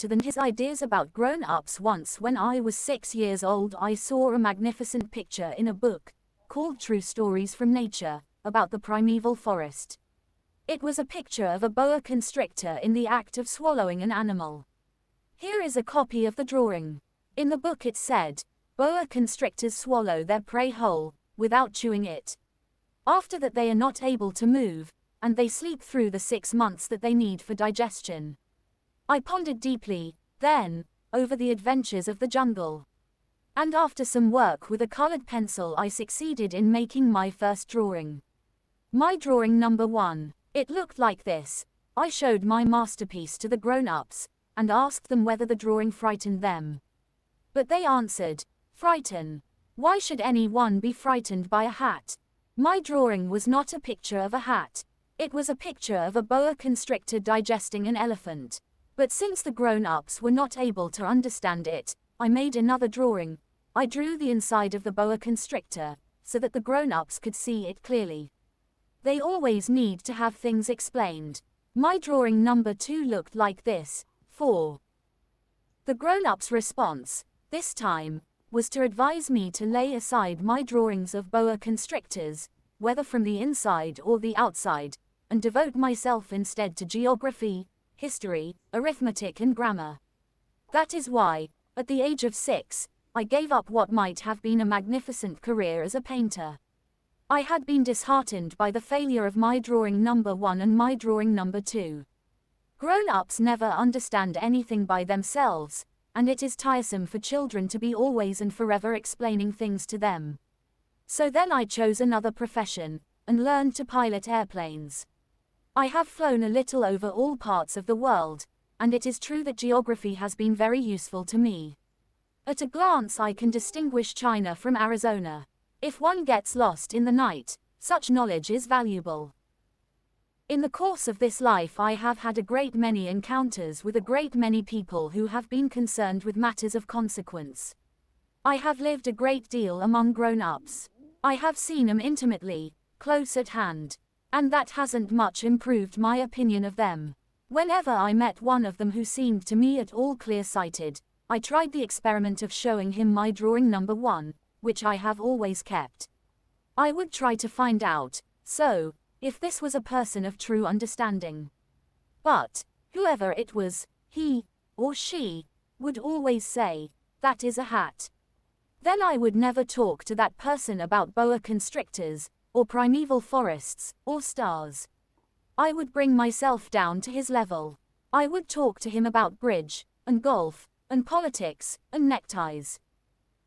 to than his ideas about grown-ups. Once when I was 6 years old, I saw a magnificent picture in a book, called True Stories from Nature, about the primeval forest. It was a picture of a boa constrictor in the act of swallowing an animal. Here is a copy of the drawing. In the book it said, boa constrictors swallow their prey whole, without chewing it. After that they are not able to move, and they sleep through the 6 months that they need for digestion. I pondered deeply, then, over the adventures of the jungle. And after some work with a colored pencil, I succeeded in making my first drawing. My drawing number 1. It looked like this. I showed my masterpiece to the grown-ups, and asked them whether the drawing frightened them. But they answered, "Frighten? Why should anyone be frightened by a hat?" My drawing was not a picture of a hat. It was a picture of a boa constrictor digesting an elephant. But since the grown-ups were not able to understand it, I made another drawing. I drew the inside of the boa constrictor, so that the grown-ups could see it clearly. They always need to have things explained. My drawing number 2 looked like this. 4. The grown-ups' response, this time, was to advise me to lay aside my drawings of boa constrictors, whether from the inside or the outside, and devote myself instead to geography, history, arithmetic and grammar. That is why, at the age of 6, I gave up what might have been a magnificent career as a painter. I had been disheartened by the failure of my drawing number 1 and my drawing number 2. Grown-ups never understand anything by themselves, and it is tiresome for children to be always and forever explaining things to them. So then I chose another profession, and learned to pilot airplanes. I have flown a little over all parts of the world, and it is true that geography has been very useful to me. At a glance I can distinguish China from Arizona. If one gets lost in the night, such knowledge is valuable. In the course of this life I have had a great many encounters with a great many people who have been concerned with matters of consequence. I have lived a great deal among grown-ups. I have seen them intimately, close at hand. And that hasn't much improved my opinion of them. Whenever I met one of them who seemed to me at all clear-sighted, I tried the experiment of showing him my drawing number 1, which I have always kept. I would try to find out, so, if this was a person of true understanding. But, whoever it was, he, or she, would always say, "That is a hat." Then I would never talk to that person about boa constrictors, or primeval forests, or stars. I would bring myself down to his level. I would talk to him about bridge, and golf, and politics, and neckties.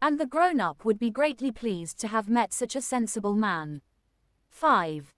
And the grown-up would be greatly pleased to have met such a sensible man. 5.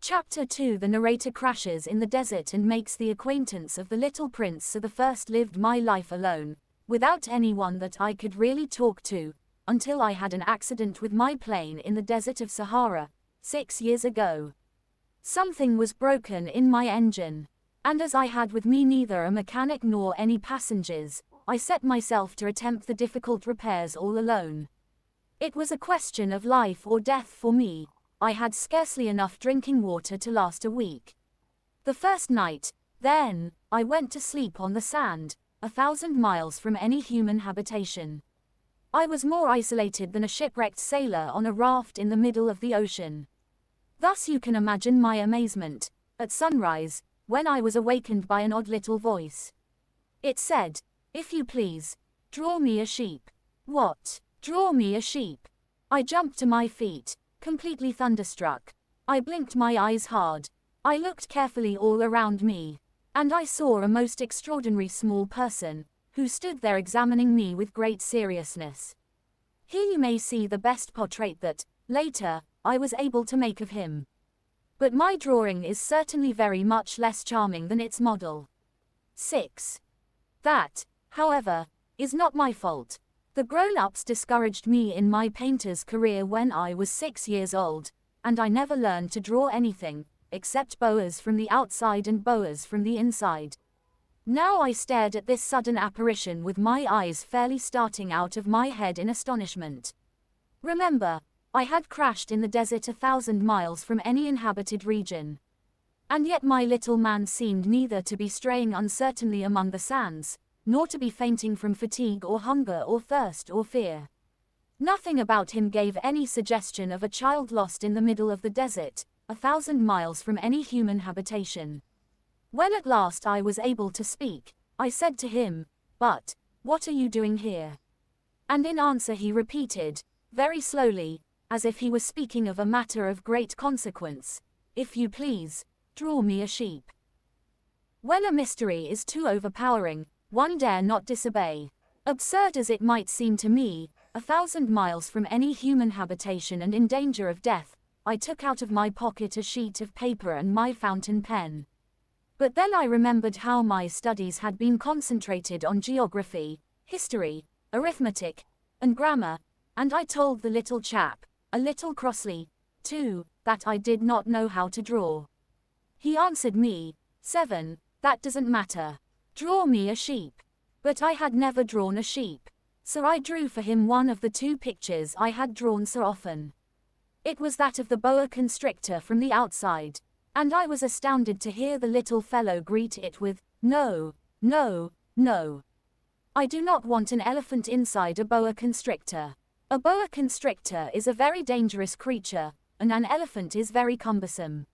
Chapter 2. The narrator crashes in the desert and makes the acquaintance of the little prince. So the first lived my life alone, without anyone that I could really talk to, until I had an accident with my plane in the desert of Sahara, 6 years ago. Something was broken in my engine, and as I had with me neither a mechanic nor any passengers, I set myself to attempt the difficult repairs all alone. It was a question of life or death for me. I had scarcely enough drinking water to last a week. The first night, then, I went to sleep on the sand, 1,000 miles from any human habitation. I was more isolated than a shipwrecked sailor on a raft in the middle of the ocean. Thus you can imagine my amazement, at sunrise, when I was awakened by an odd little voice. It said, "If you please, draw me a sheep." What? Draw me a sheep? I jumped to my feet, completely thunderstruck. I blinked my eyes hard. I looked carefully all around me, and I saw a most extraordinary small person, who stood there examining me with great seriousness. Here you may see the best portrait that, later, I was able to make of him. But my drawing is certainly very much less charming than its model. 6. That, however, is not my fault. The grown-ups discouraged me in my painter's career when I was 6 years old, and I never learned to draw anything, except boas from the outside and boas from the inside. Now I stared at this sudden apparition with my eyes fairly starting out of my head in astonishment. Remember, I had crashed in the desert 1,000 miles from any inhabited region. And yet my little man seemed neither to be straying uncertainly among the sands, nor to be fainting from fatigue or hunger or thirst or fear. Nothing about him gave any suggestion of a child lost in the middle of the desert, 1,000 miles from any human habitation. When at last I was able to speak, I said to him, "But, what are you doing here?" And in answer he repeated, very slowly, as if he was speaking of a matter of great consequence, "If you please, draw me a sheep." When a mystery is too overpowering, one dare not disobey. Absurd as it might seem to me, 1,000 miles from any human habitation and in danger of death, I took out of my pocket a sheet of paper and my fountain pen. But then I remembered how my studies had been concentrated on geography, history, arithmetic, and grammar, and I told the little chap, a little crossly, too, that I did not know how to draw. He answered me, "7, that doesn't matter. Draw me a sheep." But I had never drawn a sheep. So I drew for him one of the 2 pictures I had drawn so often. It was that of the boa constrictor from the outside, and I was astounded to hear the little fellow greet it with, "No, no, no. I do not want an elephant inside a boa constrictor. A boa constrictor is a very dangerous creature, and an elephant is very cumbersome.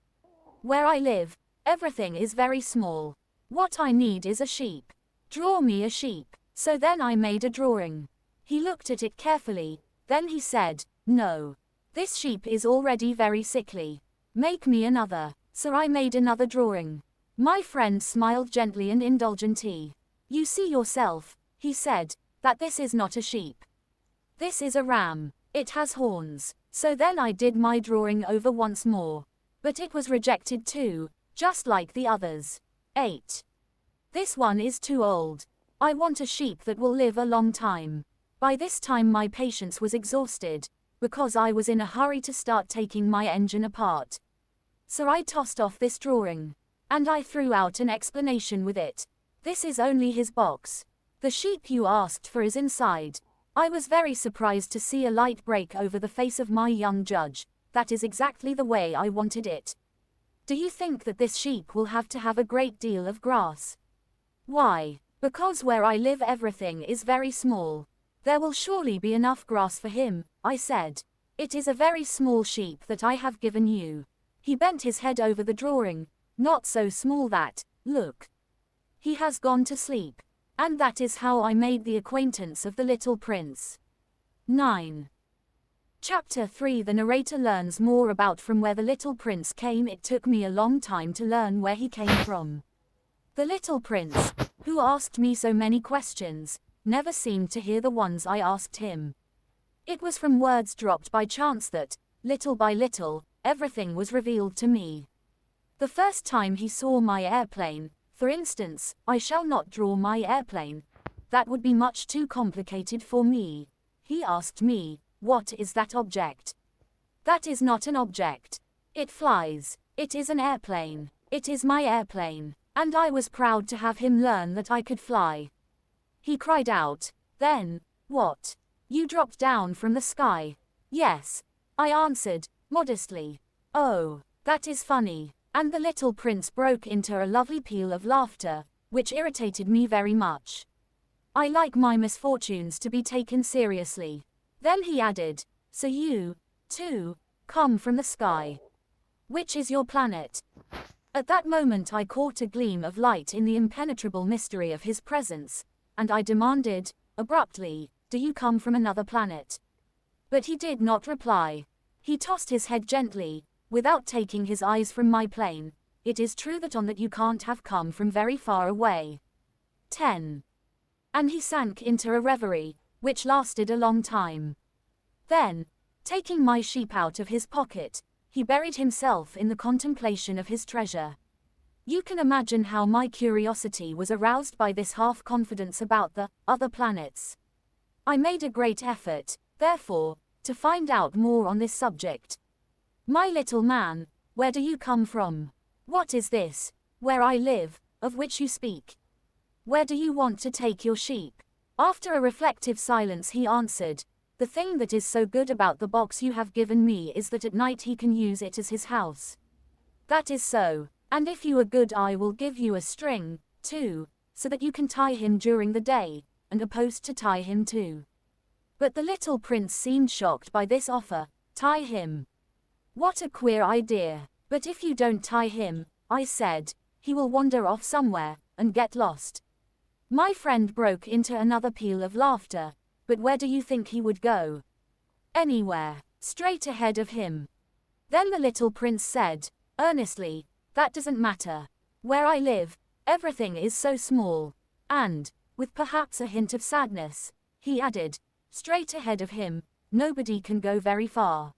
Where I live, everything is very small. What I need is a sheep. Draw me a sheep." So then I made a drawing. He looked at it carefully, then he said, "No. This sheep is already very sickly. Make me another." So I made another drawing. My friend smiled gently and indulgently. "You see yourself," he said, "that this is not a sheep. This is a ram. It has horns." So then I did my drawing over once more. But it was rejected too, just like the others. 8. "This one is too old. I want a sheep that will live a long time." By this time my patience was exhausted, because I was in a hurry to start taking my engine apart. So I tossed off this drawing. And I threw out an explanation with it. "This is only his box. The sheep you asked for is inside." I was very surprised to see a light break over the face of my young judge. "That is exactly the way I wanted it. Do you think that this sheep will have to have a great deal of grass?" "Why, because where I live everything is very small. There will surely be enough grass for him," I said. "It is a very small sheep that I have given you." He bent his head over the drawing. "Not so small that, look. He has gone to sleep." And that is how I made the acquaintance of the little prince. 9. Chapter 3. The narrator learns more about from where the little prince came. It took me a long time to learn where he came from. The little prince, who asked me so many questions, never seemed to hear the ones I asked him. It was from words dropped by chance that, little by little, everything was revealed to me. The first time he saw my airplane, for instance, "I shall not draw my airplane. That would be much too complicated for me." He asked me, "What is that object?" "That is not an object. It flies. It is an airplane. It is my airplane." And I was proud to have him learn that I could fly. He cried out, "Then, what? You dropped down from the sky?" "Yes," I answered, modestly. "Oh, that is funny." And the little prince broke into a lovely peal of laughter, which irritated me very much. I like my misfortunes to be taken seriously. Then he added, "So you, too, come from the sky. Which is your planet?" At that moment I caught a gleam of light in the impenetrable mystery of his presence, and I demanded, abruptly, "Do you come from another planet?" But he did not reply. He tossed his head gently, without taking his eyes from my plane. "It is true that on that you can't have come from very far away." 10. And he sank into a reverie, which lasted a long time. Then, taking my sheep out of his pocket, he buried himself in the contemplation of his treasure. You can imagine how my curiosity was aroused by this half-confidence about the other planets. I made a great effort, therefore, to find out more on this subject. "My little man, where do you come from? What is this, where I live, of which you speak? Where do you want to take your sheep?" After a reflective silence he answered, "The thing that is so good about the box you have given me is that at night he can use it as his house." "That is so. And if you are good, I will give you a string, too, so that you can tie him during the day, and a post to tie him to." But the little prince seemed shocked by this offer. "Tie him? What a queer idea. But if you don't tie him," I said, "he will wander off somewhere, and get lost." My friend broke into another peal of laughter. "But where do you think he would go?" "Anywhere. Straight ahead of him." Then the little prince said, earnestly, "That doesn't matter. Where I live, everything is so small." And, with perhaps a hint of sadness, he added, "Straight ahead of him, nobody can go very far."